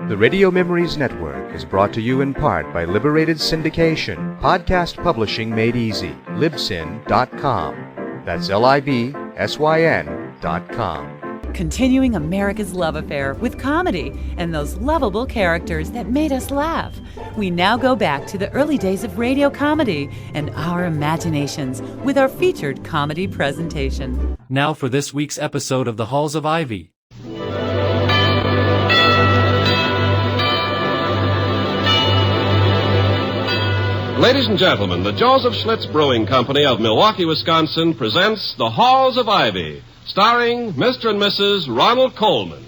The Radio Memories Network is brought to you in part by Liberated Syndication, podcast publishing made easy, libsyn.com. That's LIBSYN.com. Continuing America's love affair with comedy and those lovable characters that made us laugh. We now go back to the early days of radio comedy and our imaginations with our featured comedy presentation. Now for this week's episode of The Halls of Ivy. Ladies and gentlemen, the Joseph Schlitz Brewing Company of Milwaukee, Wisconsin presents The Halls of Ivy, starring Mr. and Mrs. Ronald Coleman.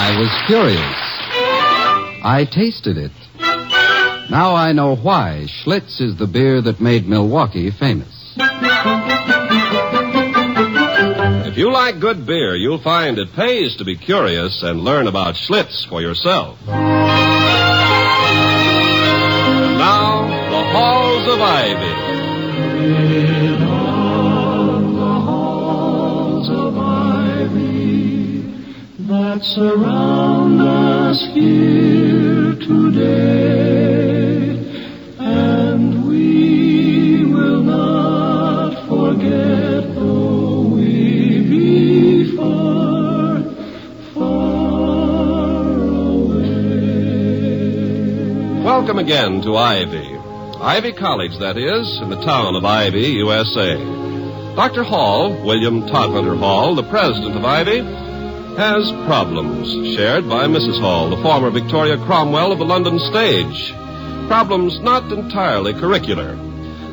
I was curious. I tasted it. Now I know why Schlitz is the beer that made Milwaukee famous. If you like good beer, you'll find it pays to be curious and learn about Schlitz for yourself. And now, The Halls of Ivy. In all the halls of ivy that surround us here today, and we will not forget though we be far, far away. Welcome again to Ivy. Ivy College, that is, in the town of Ivy, USA. Dr. Hall, William Todhunter Hall, the president of Ivy, has problems shared by Mrs. Hall, the former Victoria Cromwell of the London stage. Problems not entirely curricular.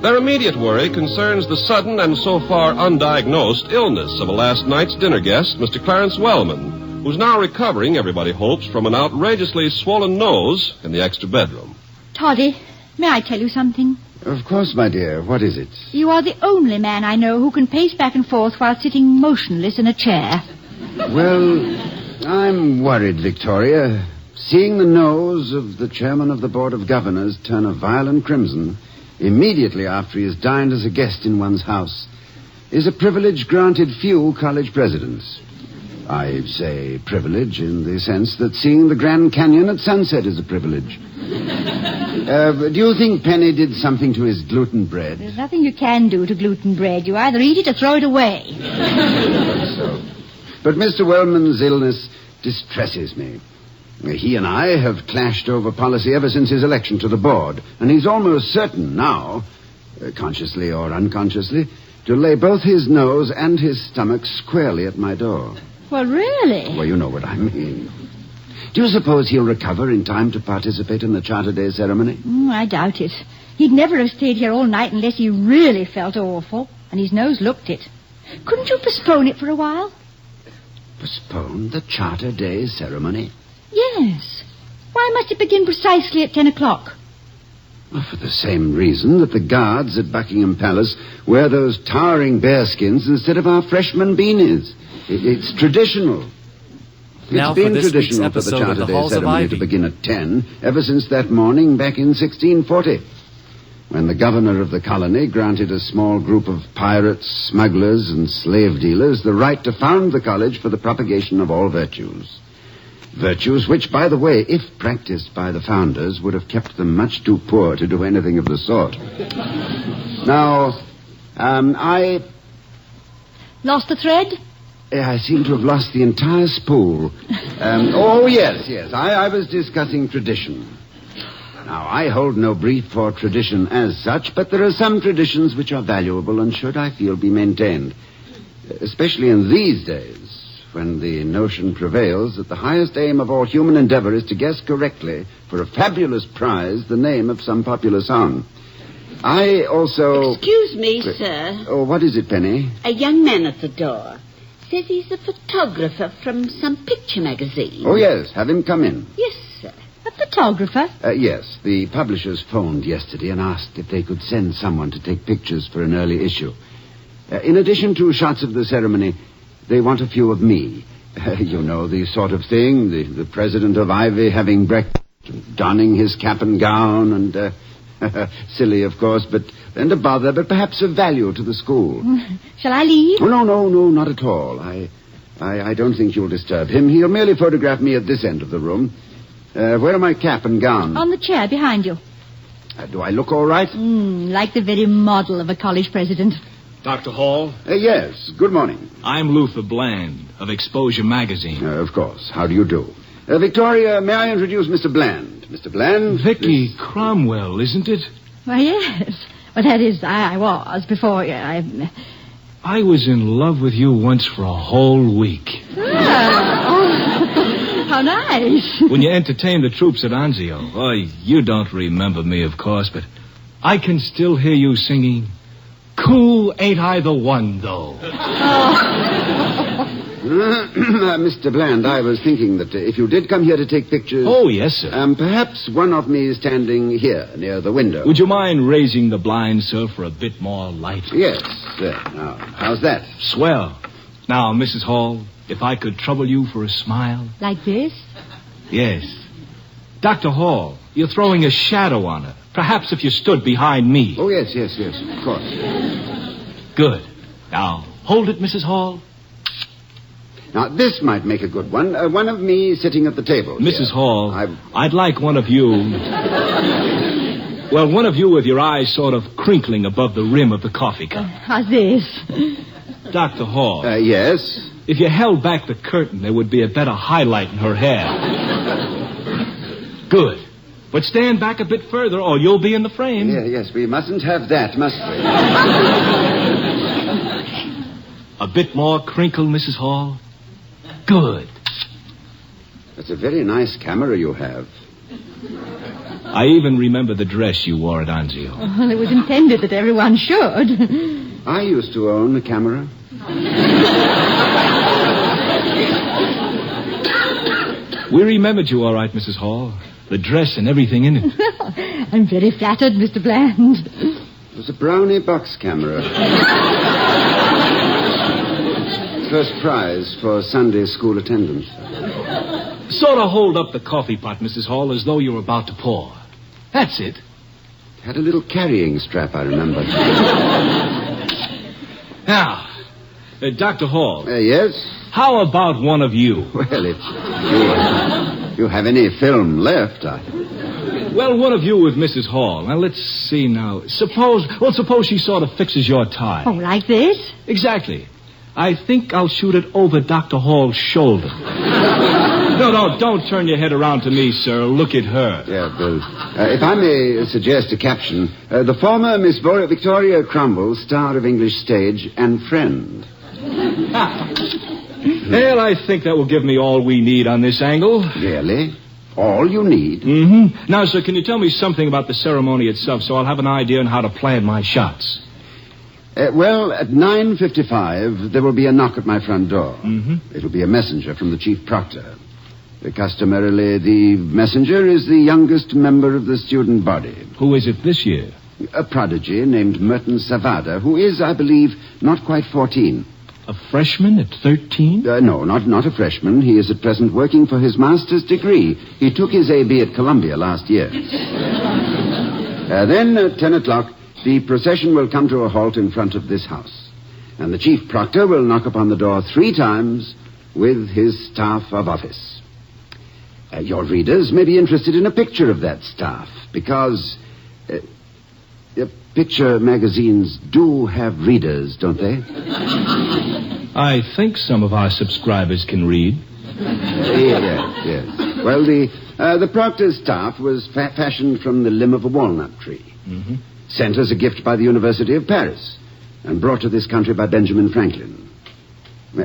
Their immediate worry concerns the sudden and so far undiagnosed illness of a last night's dinner guest, Mr. Clarence Wellman, who's now recovering, everybody hopes, from an outrageously swollen nose in the extra bedroom. Toddy, may I tell you something? Of course, my dear. What is it? You are the only man I know who can pace back and forth while sitting motionless in a chair. Well, I'm worried, Victoria. Seeing the nose of the chairman of the Board of Governors turn a violent crimson immediately after he has dined as a guest in one's house is a privilege granted few college presidents. I say privilege in the sense that seeing the Grand Canyon at sunset is a privilege. Do you think Penny did something to his gluten bread? There's nothing you can do to gluten bread. You either eat it or throw it away. So. But Mr. Wellman's illness distresses me. He and I have clashed over policy ever since his election to the board, and he's almost certain now, consciously or unconsciously, to lay both his nose and his stomach squarely at my door. Well, really? Well, you know what I mean. Do you suppose he'll recover in time to participate in the Charter Day ceremony? I doubt it. He'd never have stayed here all night unless he really felt awful, and his nose looked it. Couldn't you postpone it for a while? Postpone the Charter Day ceremony? Yes. Why must it begin precisely at 10 o'clock? Well, for the same reason that the guards at Buckingham Palace wear those towering bearskins instead of our freshman beanies. It's traditional. Now It's been for this traditional week's for the episode Charter of The Day Halls of ceremony Ivy. to begin at 10 ever since that morning back in 1640, when the governor of the colony granted a small group of pirates, smugglers, and slave dealers the right to found the college for the propagation of all virtues. Virtues which, by the way, if practiced by the founders, would have kept them much too poor to do anything of the sort. Now, I Lost the thread? I seem to have lost the entire spool. Yes. I was discussing tradition. Now, I hold no brief for tradition as such, but there are some traditions which are valuable and should, I feel, be maintained. Especially in these days, when the notion prevails that the highest aim of all human endeavor is to guess correctly, for a fabulous prize, the name of some popular song. I also... Excuse me, sir. Oh, what is it, Penny? A young man at the door. Says he's a photographer from some picture magazine. Oh, yes. Have him come in. Yes, sir. A photographer? Yes. The publishers phoned yesterday and asked if they could send someone to take pictures for an early issue. In addition to shots of the ceremony, they want a few of me. You know, the sort of thing, the president of Ivy having breakfast, donning his cap and gown, and Silly, of course, and a bother, but perhaps of value to the school. Shall I leave? Oh, no, not at all. I don't think you'll disturb him. He'll merely photograph me at this end of the room. Where are my cap and gown? On the chair behind you. Do I look all right? Like the very model of a college president. Dr. Hall? Yes, good morning. I'm Luther Bland of Exposure Magazine. Of course. How do you do? Victoria, may I introduce Mr. Bland? Mr. Bland? Vicky Cromwell, isn't it? Why, yes. Well, that is, I was before you. I was in love with you once for a whole week. How nice. When you entertained the troops at Anzio. Oh, you don't remember me, of course, but I can still hear you singing, "Cool ain't I the one, though." Mr. Bland, I was thinking that if you did come here to take pictures... Oh, yes, sir. Perhaps one of me is standing here, near the window. Would you mind raising the blind, sir, for a bit more light? Yes, sir. Now, how's that? Swell. Now, Mrs. Hall, if I could trouble you for a smile. Like this? Yes. Dr. Hall, you're throwing a shadow on her. Perhaps if you stood behind me. Oh, yes, of course. Good. Now, hold it, Mrs. Hall. Now, this might make a good one. One of me sitting at the table. Mrs. Here. Hall, I'd like one of you... Well, one of you with your eyes sort of crinkling above the rim of the coffee cup. How's this? Dr. Hall. Yes? If you held back the curtain, there would be a better highlight in her hair. Good. But stand back a bit further or you'll be in the frame. Yes, we mustn't have that, must we? A bit more crinkle, Mrs. Hall. Good. That's a very nice camera you have. I even remember the dress you wore at Anzio. Well, it was intended that everyone should. I used to own a camera. We remembered you all right, Mrs. Hall. The dress and everything in it. I'm very flattered, Mr. Bland. It was a Brownie box camera. First prize for Sunday school attendance. Sort of hold up the coffee pot, Mrs. Hall, as though you were about to pour. That's it. It had a little carrying strap, I remember. Now, Dr. Hall. Yes? How about one of you? Well, if you have any film left, Well, one of you with Mrs. Hall. Now, let's see now. Suppose she sort of fixes your tie. Oh, like this? Exactly. I think I'll shoot it over Dr. Hall's shoulder. No, don't turn your head around to me, sir. Look at her. Yeah, Bill. If I may suggest a caption, the former Miss Victoria Cromwell, star of English stage and friend. Well, I think that will give me all we need on this angle. Really? All you need? Mm-hmm. Now, sir, can you tell me something about the ceremony itself so I'll have an idea on how to plan my shots? Well, at 9:55, there will be a knock at my front door. Mm-hmm. It'll be a messenger from the chief proctor. Customarily, the messenger is the youngest member of the student body. Who is it this year? A prodigy named Merton Savada, who is, I believe, not quite 14. A freshman at 13? No, not a freshman. He is at present working for his master's degree. He took his A.B. at Columbia last year. Then, at 10 o'clock, the procession will come to a halt in front of this house. And the chief proctor will knock upon the door 3 times with his staff of office. Your readers may be interested in a picture of that staff, because picture magazines do have readers, don't they? I think some of our subscribers can read. Yes. Well, the proctor's staff was fashioned from the limb of a walnut tree. Mm-hmm. Sent as a gift by the University of Paris and brought to this country by Benjamin Franklin.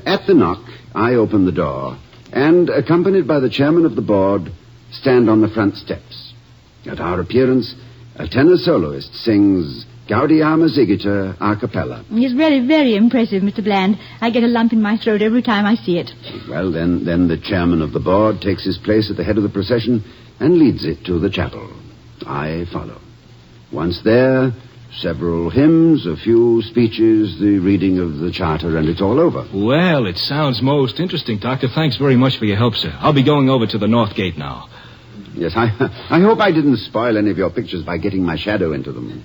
At the knock, I open the door and, accompanied by the chairman of the board, stand on the front steps. At our appearance, a tenor soloist sings Gaudium Esigiter a cappella. It's really very impressive, Mr. Bland. I get a lump in my throat every time I see it. Well, then the chairman of the board takes his place at the head of the procession and leads it to the chapel. I follow. Once there, several hymns, a few speeches, the reading of the charter, and it's all over. Well, it sounds most interesting, Doctor. Thanks very much for your help, sir. I'll be going over to the North Gate now. Yes, I hope I didn't spoil any of your pictures by getting my shadow into them.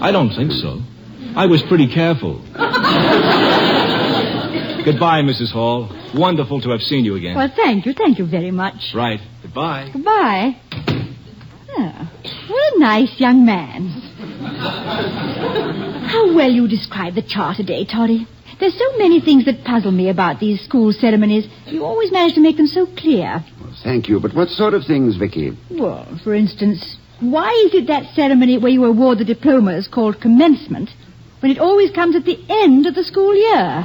I don't think so. I was pretty careful. Goodbye, Mrs. Hall. Wonderful to have seen you again. Well, thank you. Thank you very much. Right. Goodbye. Goodbye. Oh, what a nice young man. How well you describe the Charter Day, Toddy. There's so many things that puzzle me about these school ceremonies. You always manage to make them so clear. Well, thank you, but what sort of things, Vicky? Well, for instance, why is it that ceremony where you award the diplomas called commencement when it always comes at the end of the school year?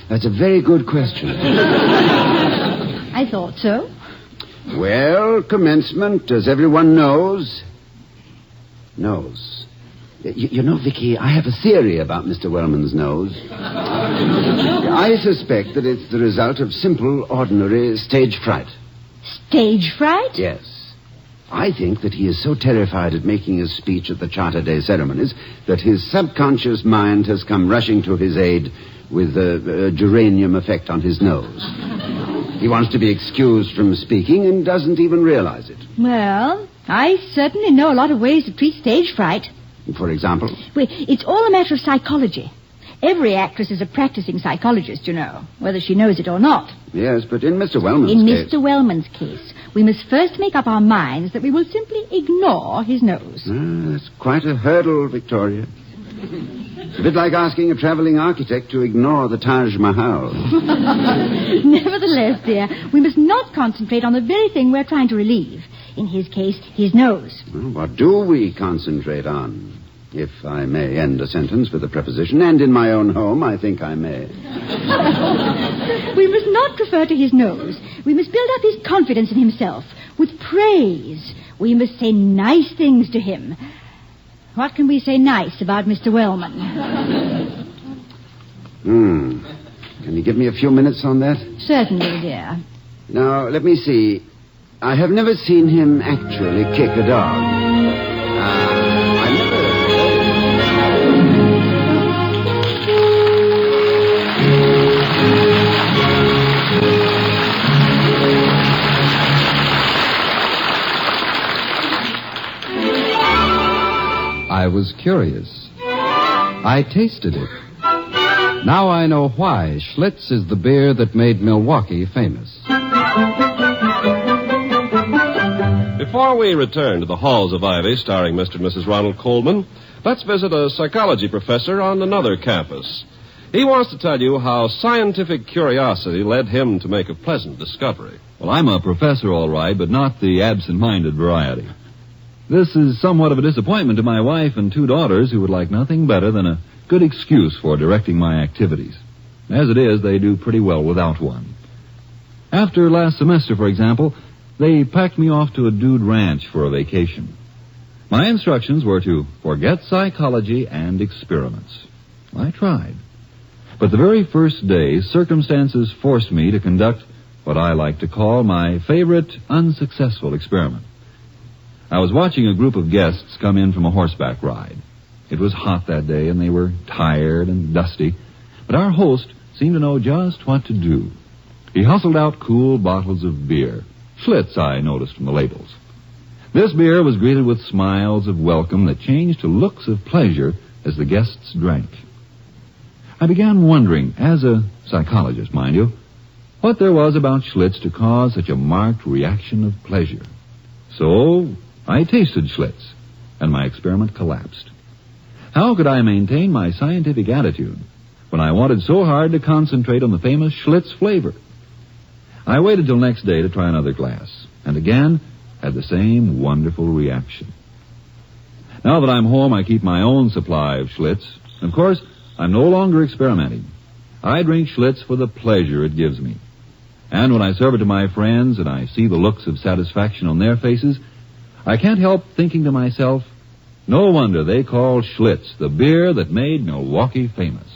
That's a very good question. I thought so. Well, commencement, as everyone knows. You know, Vicky, I have a theory about Mr. Wellman's nose. I suspect that it's the result of simple, ordinary stage fright. Stage fright? Yes. I think that he is so terrified at making his speech at the Charter Day ceremonies that his subconscious mind has come rushing to his aid with a geranium effect on his nose. He wants to be excused from speaking and doesn't even realize it. Well, I certainly know a lot of ways to treat stage fright. For example? Well, it's all a matter of psychology. Every actress is a practicing psychologist, you know, whether she knows it or not. Yes, but in Mr. Wellman's case... In Mr. Wellman's case, we must first make up our minds that we will simply ignore his nose. That's quite a hurdle, Victoria. It's a bit like asking a traveling architect to ignore the Taj Mahal. Nevertheless, dear, we must not concentrate on the very thing we're trying to relieve. In his case, his nose. Well, what do we concentrate on? If I may end a sentence with a preposition, and in my own home, I think I may. We must not refer to his nose. We must build up his confidence in himself with praise. We must say nice things to him. What can we say nice about Mr. Wellman? Can you give me a few minutes on that? Certainly, dear. Now, let me see. I have never seen him actually kick a dog. I was curious. I tasted it. Now I know why Schlitz is the beer that made Milwaukee famous. Before we return to the halls of Ivy, starring Mr. and Mrs. Ronald Coleman, let's visit a psychology professor on another campus. He wants to tell you how scientific curiosity led him to make a pleasant discovery. Well, I'm a professor, all right, but not the absent-minded variety. This is somewhat of a disappointment to my wife and 2 daughters who would like nothing better than a good excuse for directing my activities. As it is, they do pretty well without one. After last semester, for example, they packed me off to a dude ranch for a vacation. My instructions were to forget psychology and experiments. I tried. But the very first day, circumstances forced me to conduct what I like to call my favorite unsuccessful experiment. I was watching a group of guests come in from a horseback ride. It was hot that day, and they were tired and dusty, but our host seemed to know just what to do. He hustled out cool bottles of beer. Schlitz, I noticed from the labels. This beer was greeted with smiles of welcome that changed to looks of pleasure as the guests drank. I began wondering, as a psychologist, mind you, what there was about Schlitz to cause such a marked reaction of pleasure. So I tasted Schlitz, and my experiment collapsed. How could I maintain my scientific attitude when I wanted so hard to concentrate on the famous Schlitz flavor? I waited till next day to try another glass, and again had the same wonderful reaction. Now that I'm home, I keep my own supply of Schlitz. Of course, I'm no longer experimenting. I drink Schlitz for the pleasure it gives me. And when I serve it to my friends and I see the looks of satisfaction on their faces, I can't help thinking to myself, no wonder they call Schlitz the beer that made Milwaukee famous.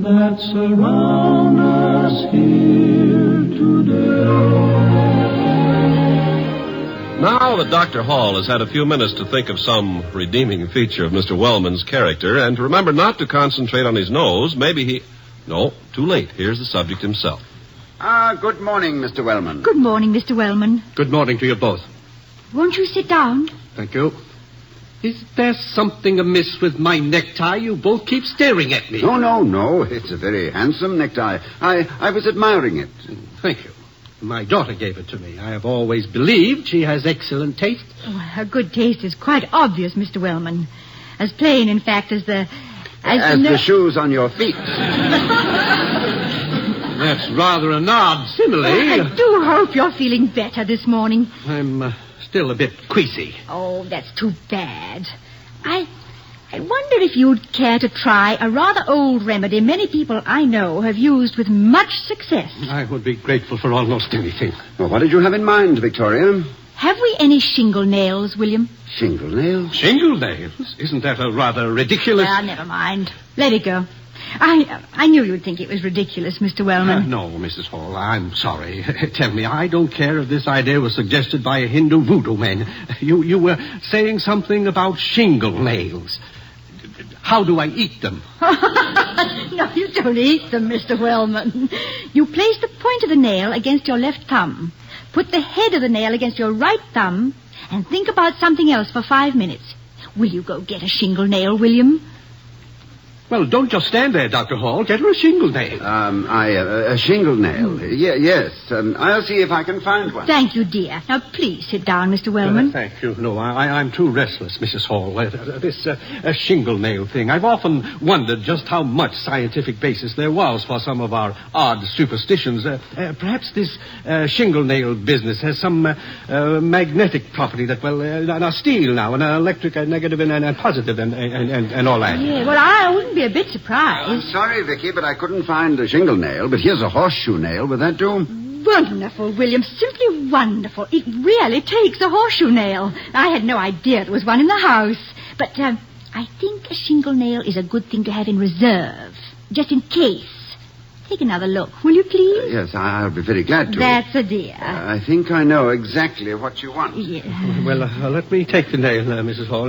That surround us here today. Now that Dr. Hall has had a few minutes to think of some redeeming feature of Mr. Wellman's character and to remember not to concentrate on his nose, maybe he... No, too late. Here's the subject himself. Good morning, Mr. Wellman. Good morning, Mr. Wellman. Good morning to you both. Won't you sit down? Thank you. Is there something amiss with my necktie? You both keep staring at me. No. It's a very handsome necktie. I was admiring it. Thank you. My daughter gave it to me. I have always believed she has excellent taste. Oh, her good taste is quite obvious, Mr. Wellman. As plain, in fact, as the... As the shoes on your feet. That's rather an odd simile. I do hope you're feeling better this morning. I'm still a bit queasy. Oh, that's too bad. I wonder if you'd care to try a rather old remedy many people I know have used with much success. I would be grateful for almost anything. Well, what did you have in mind, Victoria? Have we any shingle nails, William? Shingle nails? Shingle nails? Isn't that a rather ridiculous... Never mind. Let it go. I knew you'd think it was ridiculous, Mr. Wellman. No, Mrs. Hall, I'm sorry. Tell me, I don't care if this idea was suggested by a Hindu voodoo man. You were saying something about shingle nails. How do I eat them? No, you don't eat them, Mr. Wellman. You place the point of the nail against your left thumb, put the head of the nail against your right thumb, and think about something else for 5 minutes. Will you go get a shingle nail, William? Well, don't just stand there, Dr. Hall. Get her a shingle nail. A shingle nail? Yes. I'll see if I can find one. Thank you, dear. Now, please sit down, Mr. Wellman. Thank you. No, I'm too restless, Mrs. Hall. This shingle nail thing. I've often wondered just how much scientific basis there was for some of our odd superstitions. Perhaps this shingle nail business has some magnetic property that, now steel now, and electric, negative, and positive, and all that. Yeah, well, I wouldn't be a bit surprised. I'm sorry, Vicky, but I couldn't find a shingle nail. But here's a horseshoe nail. Would that do? Wonderful, William. Simply wonderful. It really takes a horseshoe nail. I had no idea there was one in the house. But I think a shingle nail is a good thing to have in reserve, just in case. Take another look, will you, please? Yes, I'll be very glad to. That's a dear. I think I know exactly what you want. Yeah. Well, let me take the nail, Mrs. Hall.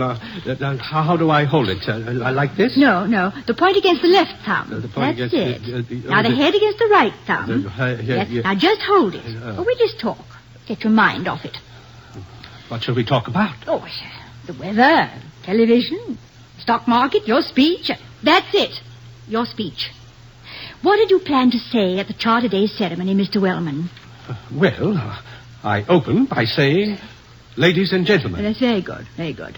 How do I hold it? Like this? No. The point against the left thumb. That's it. Now the head against the right thumb. Now just hold it. We just talk. Get your mind off it. What shall we talk about? Oh, the weather, television, stock market, your speech. That's it. Your speech. What did you plan to say at the Charter Day ceremony, Mr. Wellman? I open by saying, ladies and gentlemen. That's very good, very good.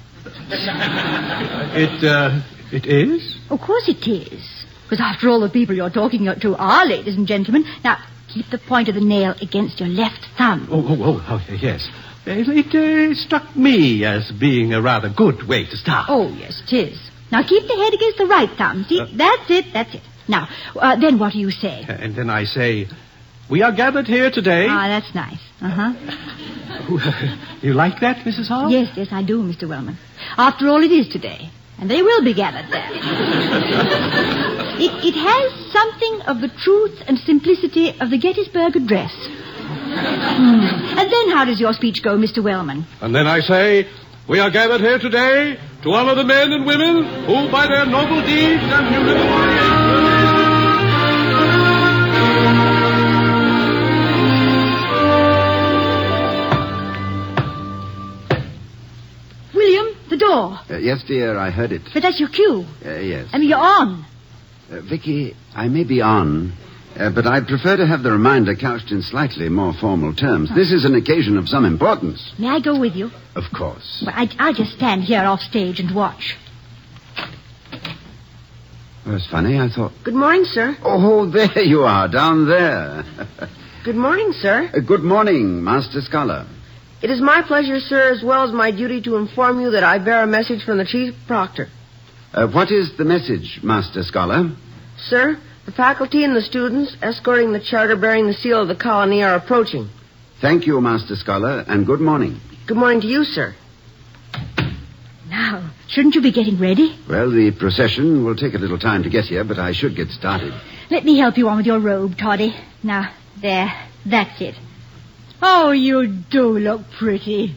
It is? Of course it is. Because after all, the people you're talking to are ladies and gentlemen. Now, keep the point of the nail against your left thumb. Oh, yes. It struck me as being a rather good way to start. Oh, yes, it is. Now, keep the head against the right thumb. See, that's it. Now, then what do you say? And then I say, we are gathered here today. Ah, that's nice. You like that, Mrs. Hall? Yes, I do, Mr. Wellman. After all, it is today. And they will be gathered there. It has something of the truth and simplicity of the Gettysburg Address. And then how does your speech go, Mr. Wellman? And then I say, we are gathered here today to honor the men and women who, by their noble deeds and humility... The door. Yes, dear, I heard it. But that's your cue. Yes. I mean, you're on. Vicky, I may be on, but I prefer to have the reminder couched in slightly more formal terms. This is an occasion of some importance. May I go with you? Of course. Well, I'll just stand here off stage and watch. Well, it's funny, I thought... Good morning, sir. Oh, there you are, down there. Good morning, sir. Good morning, Master Scholar. It is my pleasure, sir, as well as my duty to inform you that I bear a message from the Chief Proctor. What is the message, Master Scholar? Sir, the faculty and the students escorting the charter bearing the seal of the colony are approaching. Thank you, Master Scholar, and good morning. Good morning to you, sir. Now, shouldn't you be getting ready? Well, the procession will take a little time to get here, but I should get started. Let me help you on with your robe, Toddy. Now, there, that's it. Oh, you do look pretty.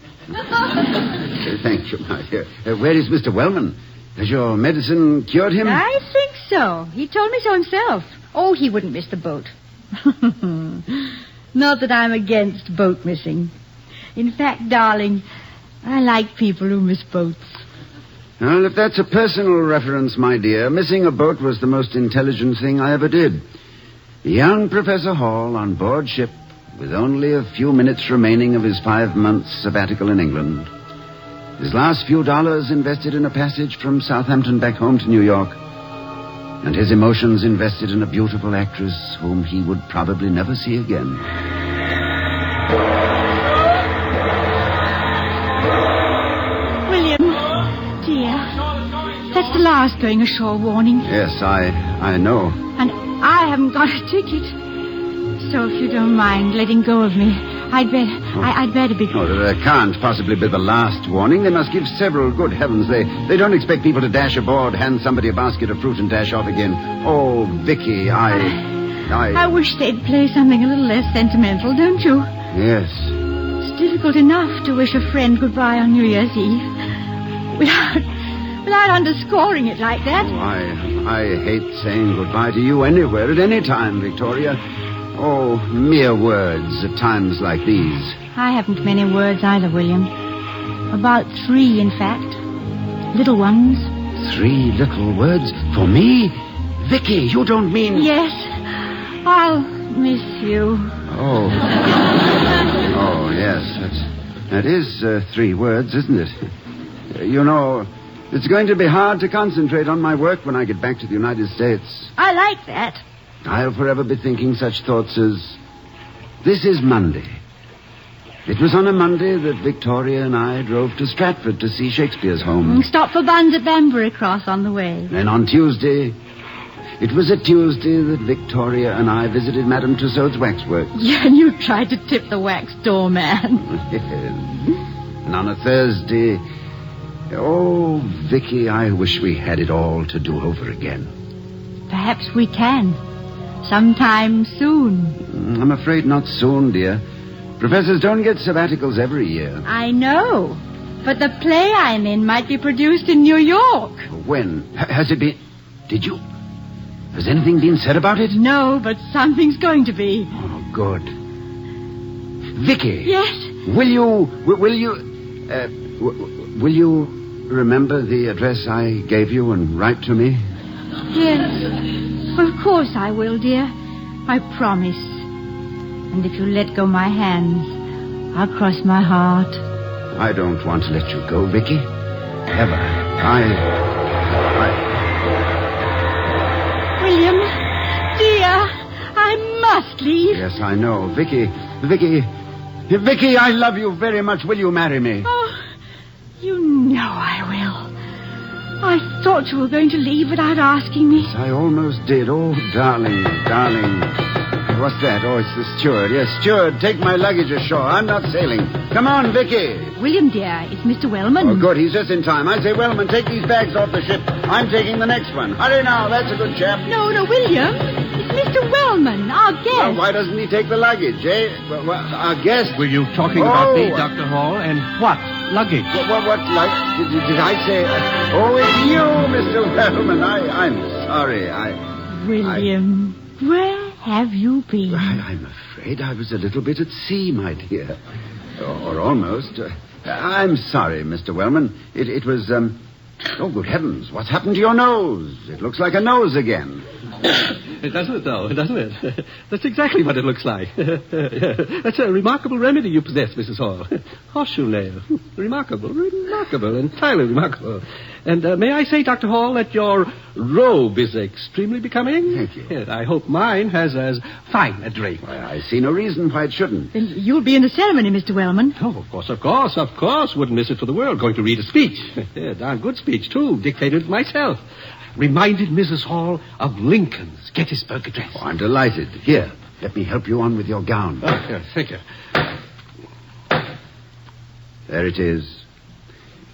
Thank you, my dear. Where is Mr. Wellman? Has your medicine cured him? I think so. He told me so himself. Oh, he wouldn't miss the boat. Not that I'm against boat missing. In fact, darling, I like people who miss boats. Well, if that's a personal reference, my dear, missing a boat was the most intelligent thing I ever did. Young Professor Hall on board ship with only a few minutes remaining of his 5 months sabbatical in England. His last few dollars invested in a passage from Southampton back home to New York. And his emotions invested in a beautiful actress whom he would probably never see again. William, dear, that's the last going ashore warning. Yes, I know. And I haven't got a ticket. So if you don't mind letting go of me, I'd better be... Oh, that can't possibly be the last warning. They must give several. Good heavens, they don't expect people to dash aboard, hand somebody a basket of fruit and dash off again. Oh, Vicky, I wish they'd play something a little less sentimental, don't you? Yes. It's difficult enough to wish a friend goodbye on New Year's Eve. Without underscoring it like that. Oh, I hate saying goodbye to you anywhere at any time, Victoria. Oh, mere words at times like these. I haven't many words either, William. About 3, in fact. Little ones. 3 little words? For me? Vicky, you don't mean... Yes. I'll miss you. Oh. Oh, yes. That is 3 words, isn't it? You know, it's going to be hard to concentrate on my work when I get back to the United States. I like that. I'll forever be thinking such thoughts as, this is Monday. It was on a Monday that Victoria and I drove to Stratford to see Shakespeare's home. Stop for buns at Banbury Cross on the way. And on Tuesday, it was a Tuesday that Victoria and I visited Madame Tussaud's waxworks. Yeah, and you tried to tip the wax doorman. And on a Thursday, oh, Vicky, I wish we had it all to do over again. Perhaps we can. Sometime soon. I'm afraid not soon, dear. Professors don't get sabbaticals every year. I know. But the play I'm in might be produced in New York. When? Has it been... Did you... Has anything been said about it? No, but something's going to be. Oh, good. Vicky. Yes? Will you remember the address I gave you and write to me? Yes. Of course I will, dear. I promise. And if you let go my hands, I'll cross my heart. I don't want to let you go, Vicky. Ever. William, dear, I must leave. Yes, I know. Vicky, I love you very much. Will you marry me? Oh, you know I will. I thought you were going to leave without asking me. I almost did. Oh, darling. What's that? Oh, it's the steward. Yes, steward, take my luggage ashore. I'm not sailing. Come on, Vicky. William, dear, it's Mr. Wellman. Oh, good. He's just in time. I say, Wellman, take these bags off the ship. I'm taking the next one. Hurry now. That's a good chap. No, William. It's Mr. Wellman, our guest. Well, why doesn't he take the luggage, eh? Well, our guest. Were you talking about me, Dr. Hall? And what? Luggage? What luggage? Did I say... Oh, it's you, Mr. Wellman. I'm sorry. William, where have you been? I'm afraid I was a little bit at sea, my dear. Or almost. I'm sorry, Mr. Wellman. It was... Oh, good heavens. What's happened to your nose? It looks like a nose again. It doesn't, though, doesn't it? That's exactly what it looks like. That's a remarkable remedy you possess, Mrs. Hall. Horseshoe nail. Remarkable, entirely remarkable. And may I say, Dr. Hall, that your robe is extremely becoming? Thank you. Yes, I hope mine has as fine a drape. Well, I see no reason why it shouldn't. Then you'll be in the ceremony, Mr. Wellman. Oh, of course. Wouldn't miss it for the world. Going to read a speech. Yeah, darn good speech, too. Dictated it myself. Reminded Mrs. Hall of Lincoln's Gettysburg Address. Oh, I'm delighted. Here, let me help you on with your gown. Oh, yes, thank you. There it is.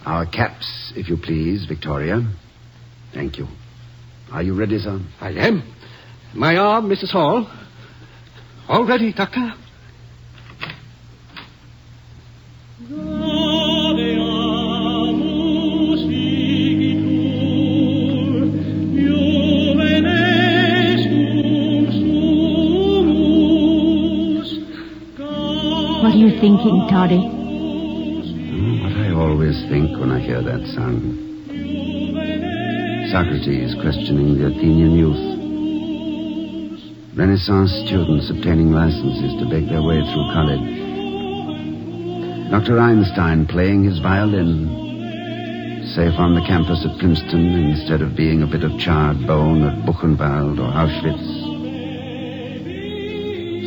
Our caps, if you please, Victoria. Thank you. Are you ready, sir? I am. My arm, Mrs. Hall. All ready, Doctor. What are you thinking, Toddy? What I always think when I hear that sound. Socrates questioning the Athenian youth. Renaissance students obtaining licenses to beg their way through college. Dr. Einstein playing his violin, safe on the campus at Princeton instead of being a bit of charred bone at Buchenwald or Auschwitz.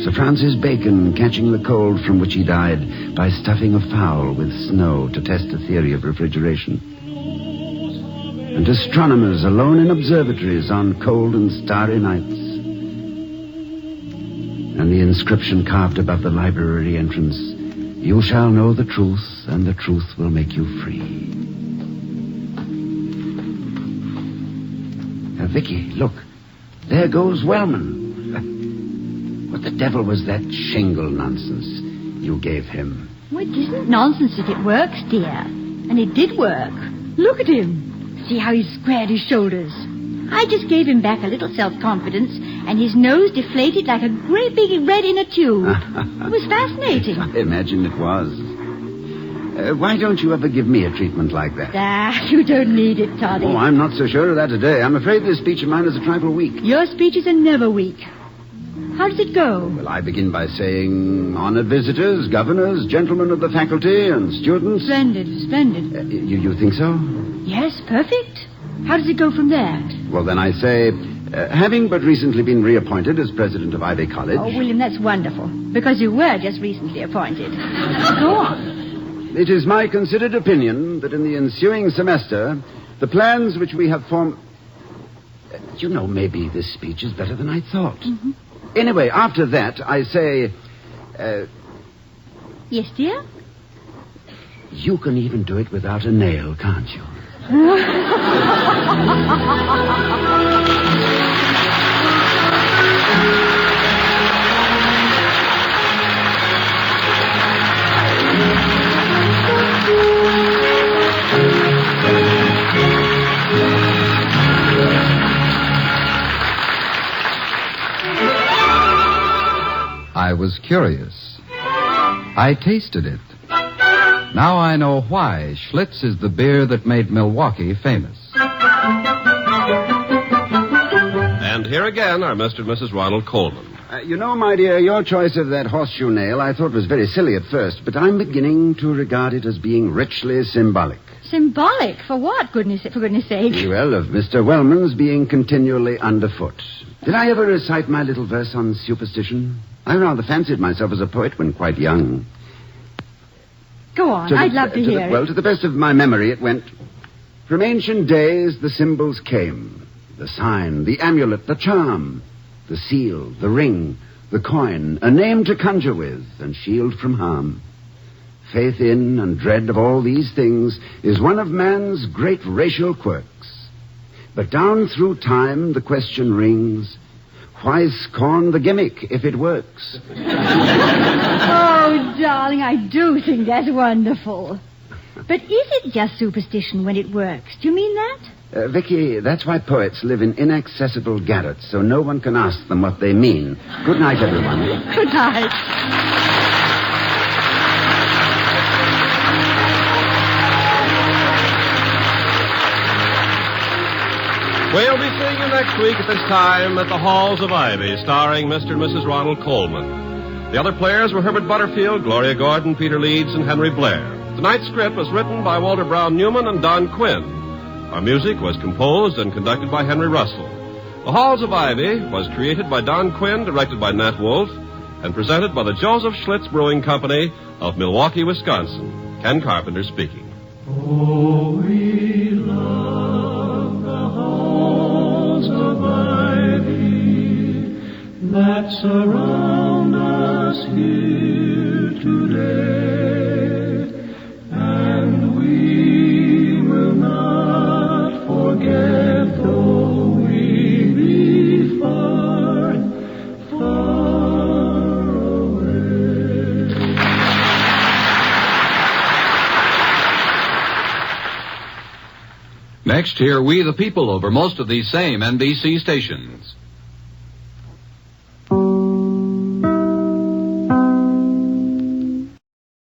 Sir Francis Bacon catching the cold from which he died by stuffing a fowl with snow to test the theory of refrigeration. And astronomers alone in observatories on cold and starry nights. And the inscription carved above the library entrance, "You shall know the truth, and the truth will make you free." Vicky, look. There goes Wellman. What the devil was that shingle nonsense you gave him? Well, it isn't nonsense if it works, dear. And it did work. Look at him. See how he's squared his shoulders. I just gave him back a little self-confidence, and his nose deflated like a great big red inner tube. It was fascinating. I imagine it was. Why don't you ever give me a treatment like that? You don't need it, Toddy. Oh, I'm not so sure of that today. I'm afraid this speech of mine is a trifle weak. Your speeches are never weak. How does it go? Well, I begin by saying, honored visitors, governors, gentlemen of the faculty, and students. Splendid. You think so? Yes, perfect. How does it go from there? Well, then I say, having but recently been reappointed as president of Ivy College... Oh, William, that's wonderful. Because you were just recently appointed. Go on. It is my considered opinion that in the ensuing semester, the plans which we have formed... maybe this speech is better than I thought. Mm-hmm. Anyway, after that, I say... Yes, dear? You can even do it without a nail, can't you? I was curious. I tasted it. Now I know why Schlitz is the beer that made Milwaukee famous. And here again are Mr. and Mrs. Ronald Coleman. My dear, your choice of that horseshoe nail I thought was very silly at first, but I'm beginning to regard it as being richly symbolic. Symbolic? For what, for goodness sake? Well, of Mr. Wellman's being continually underfoot. Did I ever recite my little verse on superstition? I rather fancied myself as a poet when quite young. Go on, I'd love to hear it. Well, to the best of my memory, it went, from ancient days the symbols came. The sign, the amulet, the charm, the seal, the ring, the coin, a name to conjure with and shield from harm. Faith in and dread of all these things is one of man's great racial quirks. But down through time the question rings, why scorn the gimmick if it works? Oh, darling, I do think that's wonderful. But is it just superstition when it works? Do you mean that? Vicky, that's why poets live in inaccessible garrets, so no one can ask them what they mean. Good night, everyone. Good night. We'll be seeing you next week at this time at the Halls of Ivy, starring Mr. and Mrs. Ronald Coleman. The other players were Herbert Butterfield, Gloria Gordon, Peter Leeds, and Henry Blair. Tonight's script was written by Walter Brown Newman and Don Quinn. Our music was composed and conducted by Henry Russell. The Halls of Ivy was created by Don Quinn, directed by Nat Wolfe, and presented by the Joseph Schlitz Brewing Company of Milwaukee, Wisconsin. Ken Carpenter speaking. Oh, we love the halls of ivy that surround us here today, and we will not forget though we be far, far away. Next, hear We the People over most of these same NBC stations.